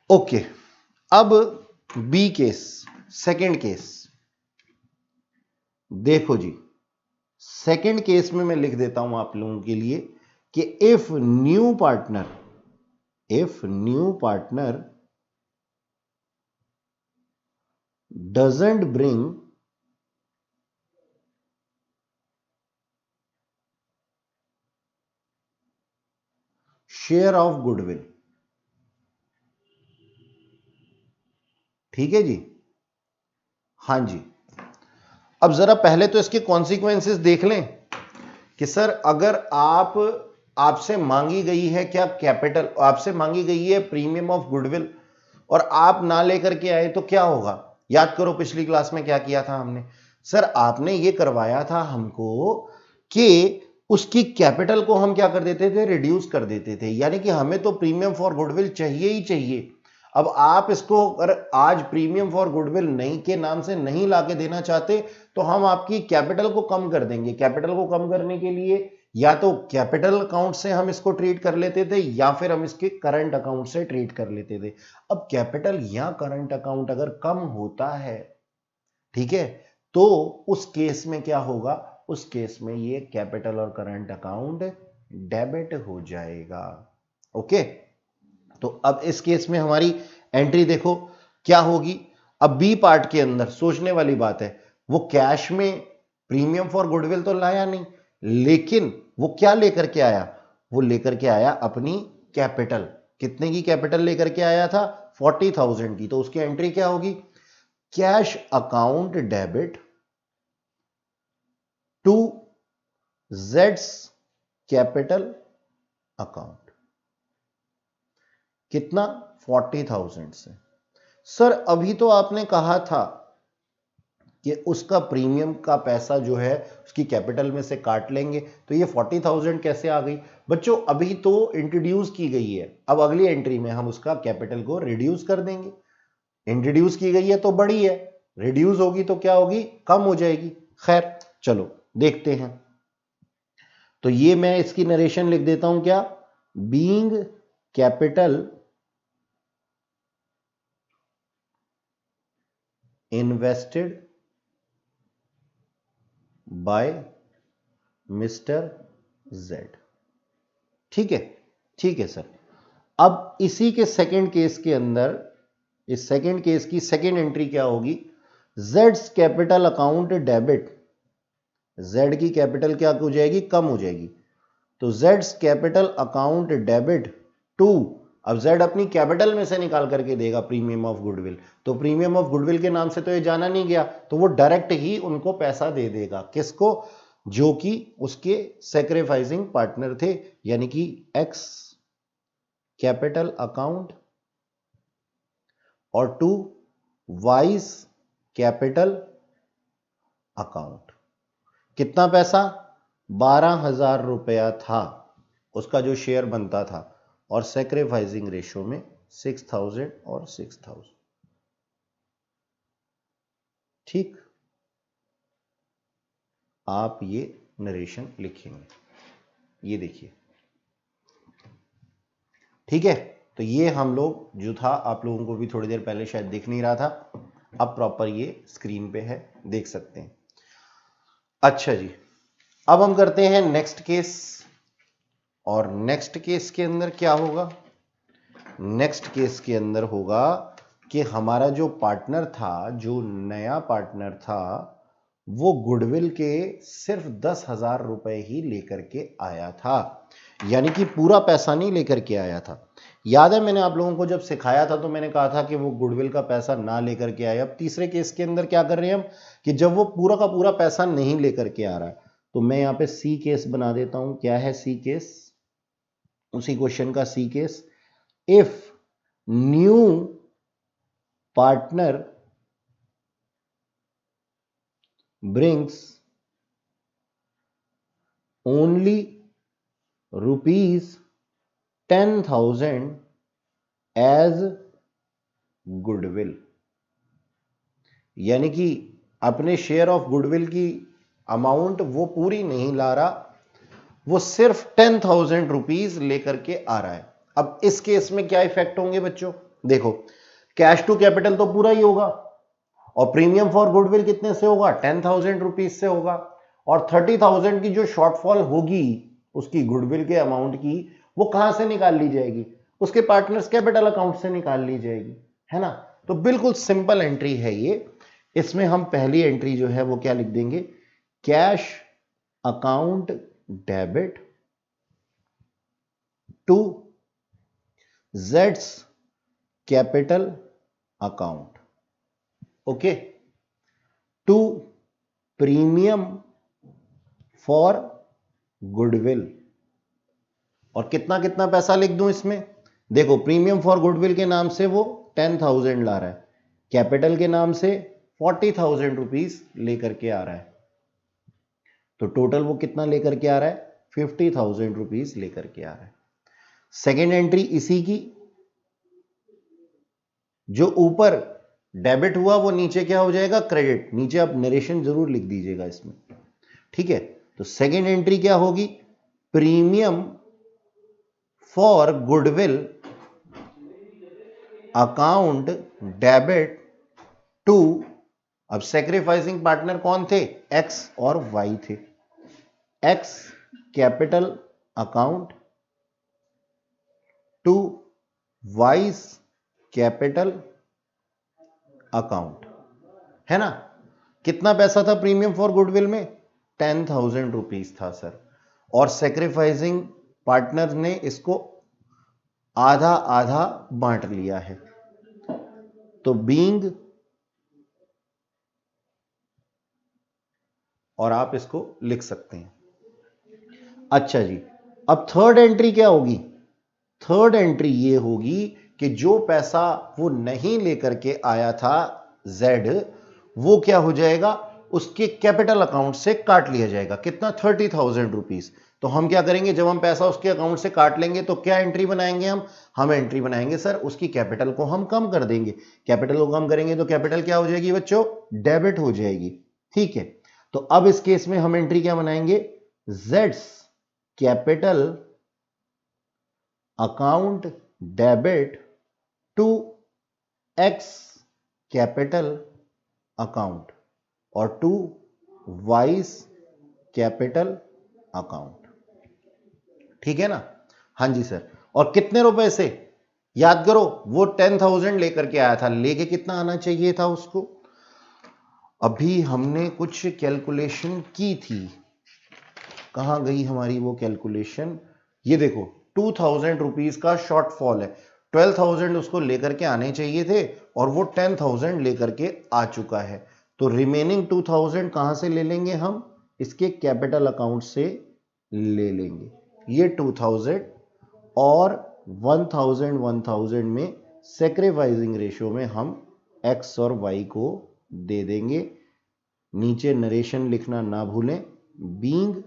ओके, अब बी केस, सेकंड केस देखो जी। सेकंड केस में मैं लिख देता हूं आप लोगों के लिए कि if new partner doesn't bring share of goodwill. ठीक है जी, हां जी। अब जरा पहले तो इसके कॉन्सिक्वेंसेस देख लें कि सर अगर आपसे मांगी गई है क्या कैपिटल, आपसे मांगी गई है प्रीमियम ऑफ गुडविल और आप ना लेकर के आए तो क्या होगा? याद करो पिछली क्लास में क्या किया था हमने। सर आपने ये करवाया था हमको कि उसकी कैपिटल को हम क्या कर देते थे? रिड्यूस कर देते थे। यानी कि हमें तो प्रीमियम फॉर गुडविल चाहिए ही चाहिए। अब आप इसको अगर आज प्रीमियम फॉर गुडविल नहीं के नाम से नहीं लाके देना चाहते तो हम आपकी कैपिटल को कम कर देंगे। कैपिटल को कम करने के लिए या तो कैपिटल अकाउंट से हम इसको ट्रीट कर लेते थे या फिर हम इसके करंट अकाउंट से ट्रीट कर लेते थे। अब कैपिटल या करंट अकाउंट अगर कम होता है, ठीक है, तो उस केस में क्या होगा? उस केस में ये कैपिटल और करंट अकाउंट डेबिट हो जाएगा। ओके, तो अब इस केस में हमारी एंट्री देखो क्या होगी। अब बी पार्ट के अंदर सोचने वाली बात है, वो कैश में प्रीमियम फॉर गुडविल तो लाया नहीं, लेकिन वो क्या लेकर के आया? वो लेकर के आया अपनी कैपिटल। कितने की कैपिटल लेकर के आया था? 40,000 की। तो उसकी एंट्री क्या होगी? कैश अकाउंट डेबिट टू जेड्स कैपिटल अकाउंट। कितना? 40,000 से। सर अभी तो आपने कहा था कि उसका प्रीमियम का पैसा जो है उसकी कैपिटल में से काट लेंगे, तो ये 40,000 कैसे आ गई? बच्चों अभी तो इंट्रोड्यूस की गई है, अब अगली एंट्री में हम उसका कैपिटल को रिड्यूस कर देंगे। इंट्रोड्यूस की गई है तो बड़ी है, रिड्यूस होगी तो क्या होगी? कम हो जाएगी। खैर चलो देखते हैं। तो ये मैं इसकी नरेशन लिख देता हूं क्या? Being capital invested bye mister Z. ठीक है, ठीक है सर। अब इसी के सेकंड केस के अंदर, इस सेकंड केस की सेकंड एंट्री क्या होगी? जेड्स कैपिटल अकाउंट डेबिट। जेड की कैपिटल क्या हो जाएगी? कम हो जाएगी। तो जेड्स कैपिटल अकाउंट डेबिट टू, अब जेड अपनी कैपिटल में से निकाल करके देगा प्रीमियम ऑफ गुडविल, तो प्रीमियम ऑफ गुडविल के नाम से तो ये जाना नहीं गया, तो वो डायरेक्ट ही उनको पैसा दे देगा। किसको? जो कि उसके सैक्रिफाइसिंग पार्टनर थे, यानी कि एक्स कैपिटल अकाउंट और टू वाइज कैपिटल अकाउंट। कितना पैसा? 12,000 रुपया था उसका जो शेयर बनता था, और सैक्रिफाइसिंग रेशो में 6,000 और 6,000। ठीक, आप ये नरेशन लिखेंगे, ये देखिए। ठीक है, तो ये हम लोग जो था, आप लोगों को भी थोड़ी देर पहले शायद दिख नहीं रहा था, अब प्रॉपर ये स्क्रीन पे है, देख सकते हैं। अच्छा जी, अब हम करते हैं नेक्स्ट केस। और नेक्स्ट केस के अंदर क्या होगा? नेक्स्ट केस के अंदर होगा कि हमारा जो पार्टनर था, जो नया पार्टनर था, वो गुडविल के सिर्फ 10,000 रुपए ही लेकर के आया था, यानी कि पूरा पैसा नहीं लेकर के आया था। याद है मैंने आप लोगों को जब सिखाया था तो मैंने कहा था कि वो गुडविल का पैसा ना लेकर के आया। अब तीसरे केस के अंदर क्या कर रहे हैं हम कि जब वो पूरा का पूरा पैसा नहीं लेकर के आ रहा है, तो मैं यहां पे सी केस बना देता हूं। क्या है सी केस? उसी क्वेश्चन का C case, if new partner brings only rupees 10,000 as goodwill, यानी कि अपने शेयर ऑफ गुडविल की अमाउंट वो पूरी नहीं ला रहा, वो सिर्फ 10,000 रुपीज लेकर के आ रहा है। अब इस केस में क्या इफेक्ट होंगे बच्चों? देखो, कैश टू कैपिटल तो पूरा ही होगा, और प्रीमियम फॉर गुडविल कितने से होगा? 10,000 रुपीज से होगा, और 30,000 की जो शॉर्टफॉल होगी उसकी गुडविल के अमाउंट की, वो कहां से निकाल ली जाएगी? उसके पार्टनर्स कैपिटल अकाउंट से निकाल ली जाएगी, है ना? तो बिल्कुल सिंपल एंट्री है ये। इसमें हम पहली एंट्री जो है वो क्या लिख देंगे? कैश अकाउंट डेबिट टू जेड्स capital account, okay, to premium for goodwill. और कितना कितना पैसा लिख दूं इसमें? देखो, प्रीमियम फॉर गुडविल के नाम से वो 10,000 ला रहा है, कैपिटल के नाम से 40,000 रुपीज लेकर के आ रहा है, तो टोटल वो कितना लेकर के आ रहा है? 50,000 रुपीज लेकर के आ रहा है। सेकेंड एंट्री इसी की, जो ऊपर डेबिट हुआ वो नीचे क्या हो जाएगा? क्रेडिट। नीचे आप नरेशन जरूर लिख दीजिएगा इसमें, ठीक है? तो सेकेंड एंट्री क्या होगी? Premium for goodwill account debit to, अब सेक्रीफाइसिंग पार्टनर कौन थे? एक्स और वाई थे। X capital account to Y's capital account, है ना? कितना पैसा था प्रीमियम फॉर गुडविल में? 10,000 रुपीज था सर, और सेक्रीफाइसिंग पार्टनर ने इसको आधा आधा बांट लिया है, तो बीइंग, और आप इसको लिख सकते हैं। अच्छा जी, अब थर्ड एंट्री क्या होगी? थर्ड एंट्री ये होगी कि जो पैसा वो नहीं लेकर के आया था जेड, वो क्या हो जाएगा? उसके कैपिटल अकाउंट से काट लिया जाएगा। कितना? 30,000 रुपीज। तो हम क्या करेंगे, जब हम पैसा उसके अकाउंट से काट लेंगे तो क्या एंट्री बनाएंगे हम एंट्री बनाएंगे सर, उसकी कैपिटल को हम कम कर देंगे। कैपिटल को कम करेंगे तो कैपिटल क्या हो जाएगी बच्चों? डेबिट हो जाएगी, ठीक है? तो अब इस केस में हम एंट्री क्या बनाएंगे? जेड्स capital account debit to X capital account और टू वाइस कैपिटल अकाउंट, ठीक है ना? हां जी सर। और कितने रुपए से? याद करो, वो 10,000 लेकर के आया था, लेके कितना आना चाहिए था उसको? अभी हमने कुछ कैलकुलेशन की थी, कहां गई हमारी वो कैलकुलेशन? ये देखो, 2,000 रुपीज का शॉर्टफॉल है, 12,000 उसको लेकर के आने चाहिए थे और वो 10,000 लेकर के आ चुका है, तो रिमेनिंग 2,000 कहां से ले लेंगे हम? इसके कैपिटल अकाउंट से ले लेंगे। ये 2,000 और 1,000 1,000 में सेक्रीफाइसिंग रेशियो में हम एक्स और वाई को दे देंगे। नीचे नरेशन लिखना ना भूलें, बीइंग,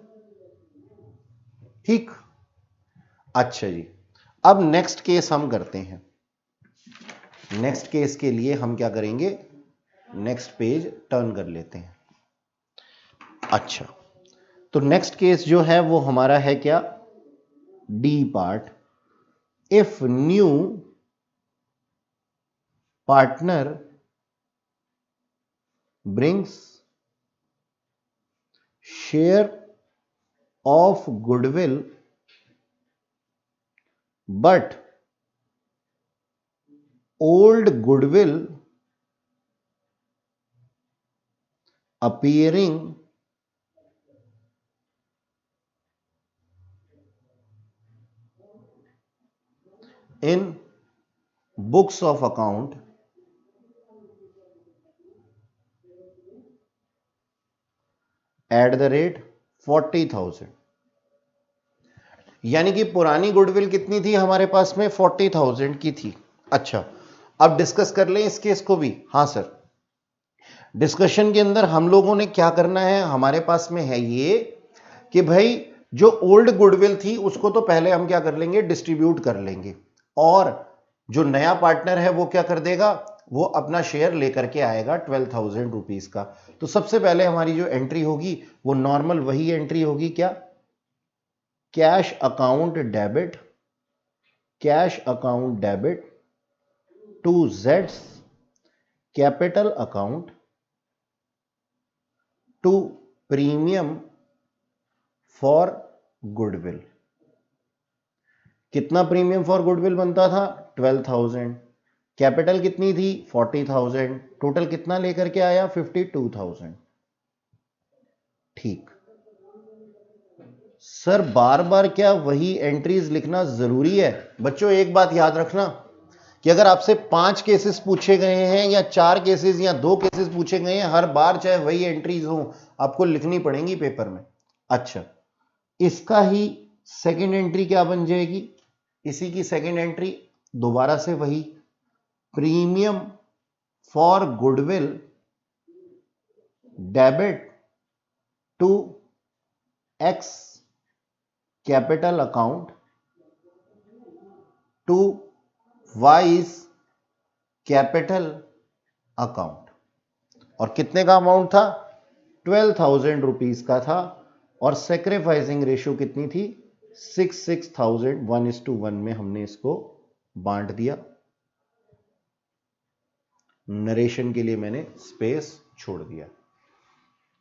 ठीक? अच्छा जी, अब नेक्स्ट केस हम करते हैं। नेक्स्ट केस के लिए हम क्या करेंगे? नेक्स्ट पेज टर्न कर लेते हैं। अच्छा, तो नेक्स्ट केस जो है वो हमारा है क्या? D part, if new partner brings share of goodwill but old goodwill appearing in books of account @40,000। यानी कि पुरानी गुडविल कितनी थी हमारे पास में? 40,000 की थी। अच्छा, अब डिस्कस कर लें इस केस को भी। हां सर, डिस्कशन के अंदर हम लोगों ने क्या करना है, हमारे पास में है ये कि भाई जो ओल्ड गुडविल थी उसको तो पहले हम क्या कर लेंगे, डिस्ट्रीब्यूट कर लेंगे, और जो नया पार्टनर है वो क्या कर देगा, वो अपना शेयर लेकर के आएगा 12,000 रुपीज का। तो सबसे पहले हमारी जो एंट्री होगी वो नॉर्मल वही एंट्री होगी, क्या? Cash account debit, cash account debit to जेड्स capital account to premium for goodwill. कितना प्रीमियम फॉर गुडविल बनता था? 12,000। कैपिटल कितनी थी? 40,000। टोटल कितना लेकर के आया? 52,000। ठीक सर, बार बार क्या वही एंट्रीज लिखना जरूरी है? बच्चों एक बात याद रखना कि अगर आपसे 5 केसेस पूछे गए हैं या 4 केसेस या 2 केसेस पूछे गए हैं, हर बार चाहे वही एंट्रीज हो आपको लिखनी पड़ेंगी पेपर में। अच्छा, इसका ही सेकंड एंट्री क्या बन जाएगी? इसी की सेकंड एंट्री दोबारा से वही premium for goodwill debit to X capital account to Y's capital account. और कितने का अमाउंट था? 12,000 रुपीज का था, और सेक्रीफाइसिंग रेशियो कितनी थी? 6,000। 1:1 में हमने इसको बांट दिया। नरेशन के लिए मैंने स्पेस छोड़ दिया।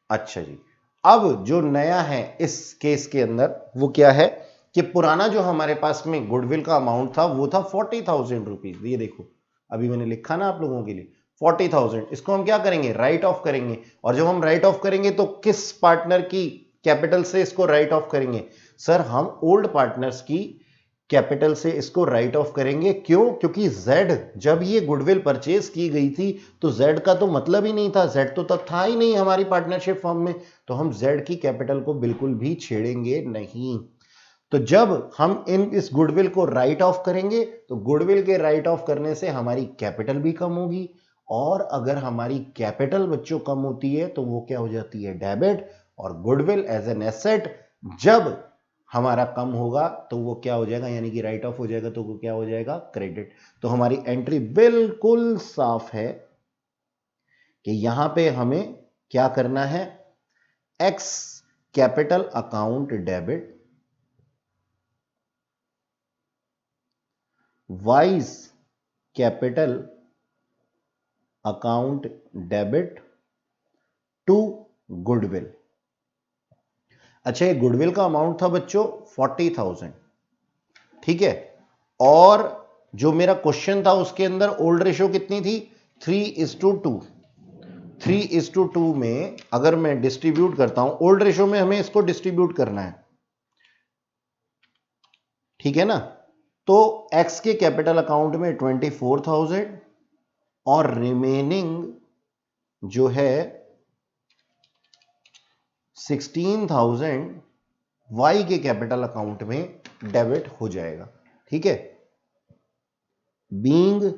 अच्छा जी, अब जो नया है इस केस के अंदर वो क्या है कि पुराना जो हमारे पास में गुडविल का अमाउंट था वो था 40,000 रुपीज। ये देखो अभी मैंने लिखा ना आप लोगों के लिए 40,000। इसको हम क्या करेंगे? राइट ऑफ करेंगे। और जब हम राइट ऑफ करेंगे तो किस पार्टनर की कैपिटल से इसको राइट ऑफ करेंगे? सर, हम ओल्ड पार्टनर्स की कैपिटल से इसको राइट ऑफ करेंगे। क्यों? क्योंकि जेड जब ये गुडविल परचेज की गई थी तो जेड का तो मतलब ही नहीं था, जेड तो तब था ही नहीं हमारी पार्टनरशिप फर्म में, तो हम जेड की कैपिटल को बिल्कुल भी छेड़ेंगे नहीं। तो जब हम इस गुडविल को राइट ऑफ करेंगे तो गुडविल के राइट ऑफ करने से हमारी कैपिटल भी कम होगी, और अगर हमारी कैपिटल बच्चों कम होती है तो वो क्या हो जाती है? डेबिट। और गुडविल एज एन एसेट जब हमारा कम होगा तो वो क्या हो जाएगा, यानी कि राइट ऑफ हो जाएगा, तो वो क्या हो जाएगा? क्रेडिट। तो हमारी एंट्री बिल्कुल साफ है कि यहां पे हमें क्या करना है? X capital account debit, Y's capital account debit to goodwill. अच्छा, ये गुडविल का अमाउंट था बच्चों 40,000, ठीक है। और जो मेरा क्वेश्चन था उसके अंदर ओल्ड रेशियो कितनी थी? 3:2। 3:2 में अगर मैं डिस्ट्रीब्यूट करता हूं, ओल्ड रेशियो में हमें इसको डिस्ट्रीब्यूट करना है, ठीक है ना। तो एक्स के कैपिटल अकाउंट में 24,000 और रिमेनिंग जो है 16,000 वाई के कैपिटल अकाउंट में डेबिट हो जाएगा, ठीक है। Being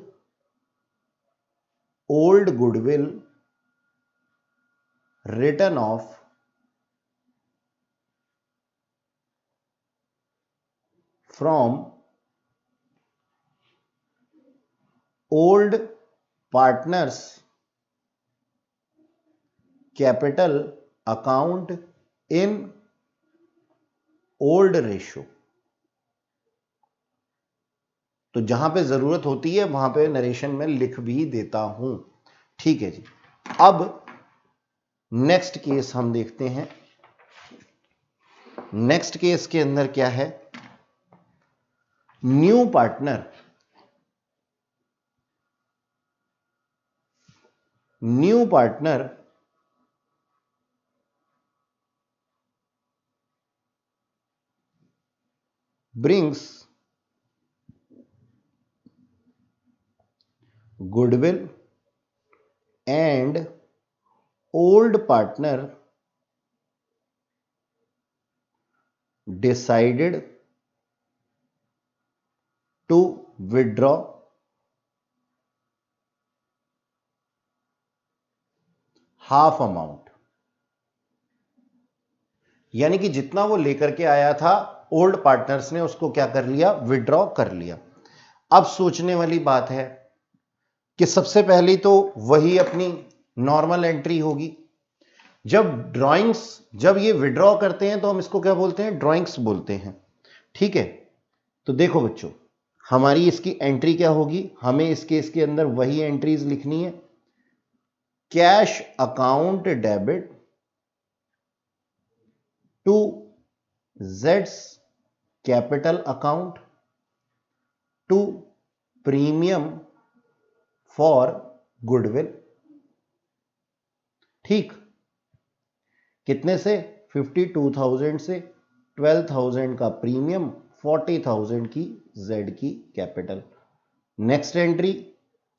old goodwill return of from old partners capital account in old ratio. तो जहां पे जरूरत होती है वहां पे नरेशन में लिख भी देता हूं। ठीक है जी। अब नेक्स्ट केस हम देखते हैं। नेक्स्ट केस के अंदर क्या है, new partner brings goodwill and old partner decided to withdraw half amount। यानी कि जितना वो लेकर के आया था ओल्ड पार्टनर्स ने उसको क्या कर लिया, विड्रॉ कर लिया। अब सोचने वाली बात है कि सबसे पहली तो वही अपनी नॉर्मल एंट्री होगी। जब ये विड्रॉ करते हैं तो हम इसको क्या बोलते हैं, ड्राइंग्स बोलते हैं। ठीक है, तो देखो बच्चों, हमारी इसकी एंट्री क्या होगी, हमें इस केस के अंदर वही एंट्रीज लिखनी है। कैश अकाउंट डेबिट टू जेड्स capital account to premium for goodwill. ठीक, कितने से, 52,000 से 12,000 का प्रीमियम, 40,000 की जेड की capital. Next entry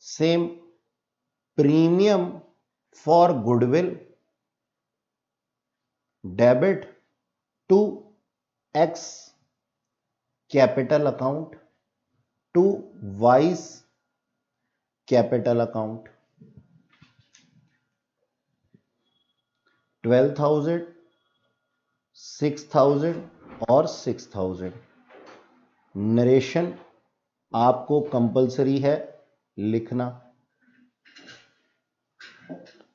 same, premium for goodwill debit to X capital account to Y's capital account. 12,000, 6,000 और 6,000। नरेशन आपको कंपलसरी है लिखना।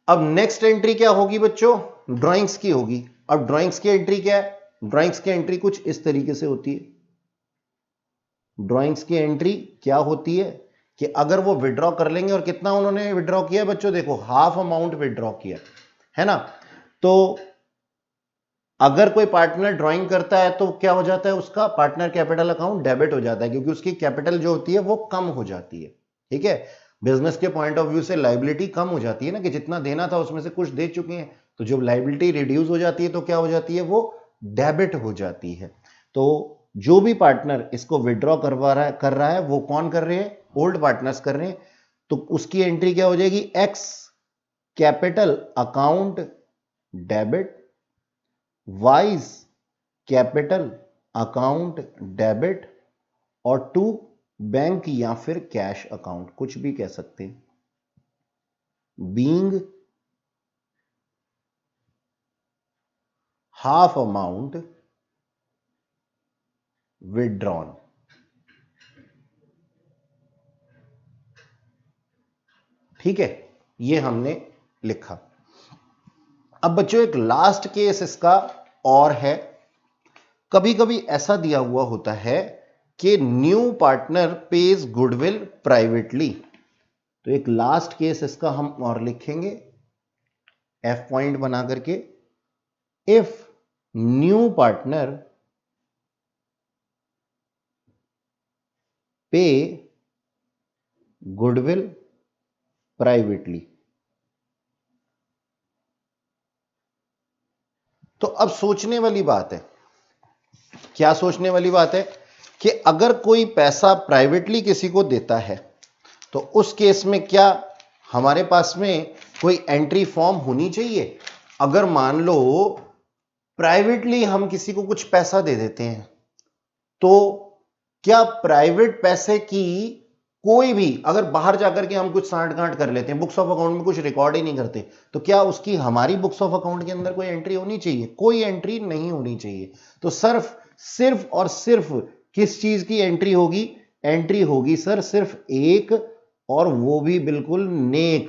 अब नेक्स्ट एंट्री क्या होगी बच्चों, ड्राइंग्स की होगी। अब ड्राइंग्स की एंट्री क्या है, ड्राइंग्स की एंट्री कुछ इस तरीके से होती है। ड्राइंग्स की एंट्री क्या होती है कि अगर वो विड्रॉ कर लेंगे, और कितना उन्होंने विड्रॉ किया बच्चों, देखो हाफ अमाउंट विड्रॉ किया है ना। तो अगर कोई पार्टनर ड्राइंग करता है तो क्या हो जाता है, उसका पार्टनर कैपिटल अकाउंट डेबिट हो जाता है, क्योंकि उसकी कैपिटल जो होती है वो कम हो जाती है। ठीक है, बिजनेस के पॉइंट ऑफ व्यू से लायबिलिटी कम हो जाती है ना, कि जितना देना था उसमें से कुछ दे चुके हैं, तो जब लायबिलिटी रिड्यूस हो जाती है तो क्या हो जाती है, वो डेबिट हो जाती है। तो जो भी पार्टनर इसको विड्रॉ कर रहा है वो कौन कर रहे हैं, ओल्ड पार्टनर्स कर रहे हैं। तो उसकी एंट्री क्या हो जाएगी, x capital account debit Y's capital account debit और टू बैंक या फिर कैश अकाउंट, कुछ भी कह सकते हैं, बीइंग हाफ अमाउंट विड्रॉन। ठीक है, ये हमने लिखा। अब बच्चों एक लास्ट केस इसका और है। कभी कभी ऐसा दिया हुआ होता है कि new partner page goodwill privately, तो एक लास्ट केस इसका हम और लिखेंगे एफ पॉइंट बना करके, इफ न्यू पार्टनर पे गुडविल प्राइवेटली। तो अब सोचने वाली बात है, क्या सोचने वाली बात है कि अगर कोई पैसा प्राइवेटली किसी को देता है तो उस केस में क्या हमारे पास में कोई एंट्री फॉर्म होनी चाहिए। अगर मान लो प्राइवेटली हम किसी को कुछ पैसा दे देते हैं, तो क्या प्राइवेट पैसे की कोई भी, अगर बाहर जाकर के हम कुछ सांठ गांठ कर लेते हैं, बुक्स ऑफ अकाउंट में कुछ रिकॉर्ड ही नहीं करते, तो क्या उसकी हमारी बुक्स ऑफ अकाउंट के अंदर कोई एंट्री होनी चाहिए, कोई एंट्री नहीं होनी चाहिए। तो सिर्फ और सिर्फ किस चीज की एंट्री होगी, एंट्री होगी सर सिर्फ एक, और वो भी बिल्कुल नेक।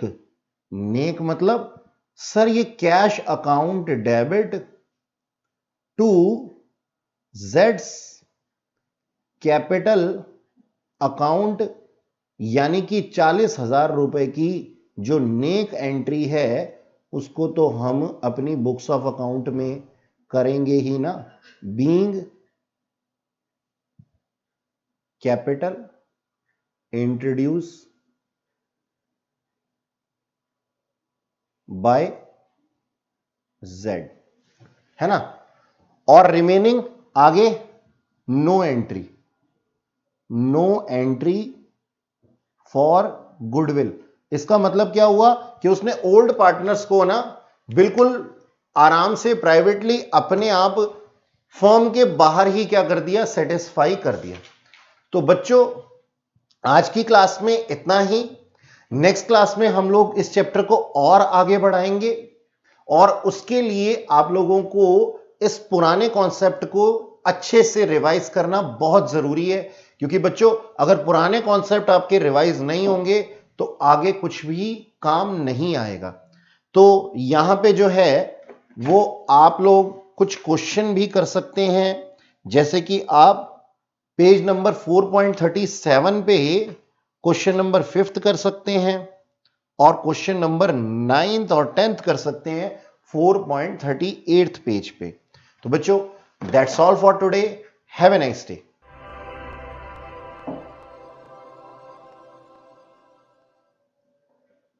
नेक मतलब सर ये कैश अकाउंट डेबिट टू जेड्स कैपिटल अकाउंट यानी कि 40,000 रुपए की जो नेक एंट्री है उसको तो हम अपनी बुक्स ऑफ अकाउंट में करेंगे ही ना, being capital introduced by Z, है ना। और रिमेनिंग आगे no entry, no entry for goodwill. इसका मतलब क्या हुआ कि उसने ओल्ड पार्टनर्स को ना बिल्कुल आराम से प्राइवेटली अपने आप फर्म के बाहर ही क्या कर दिया, सेटिस्फाई कर दिया। तो बच्चों आज की क्लास में इतना ही। नेक्स्ट क्लास में हम लोग इस चैप्टर को और आगे बढ़ाएंगे और उसके लिए आप लोगों को इस पुराने कॉन्सेप्ट को अच्छे से रिवाइज करना बहुत जरूरी है, क्योंकि बच्चों अगर पुराने कॉन्सेप्ट आपके रिवाइज नहीं होंगे तो आगे कुछ भी काम नहीं आएगा। तो यहां पे जो है वो आप लोग कुछ क्वेश्चन भी कर सकते हैं, जैसे कि आप पेज नंबर 4.37 पे क्वेश्चन नंबर 5th कर सकते हैं और क्वेश्चन नंबर 9th और 10th कर सकते हैं 4.38 पेज पे। तो बच्चों that's all for today, have a nice day.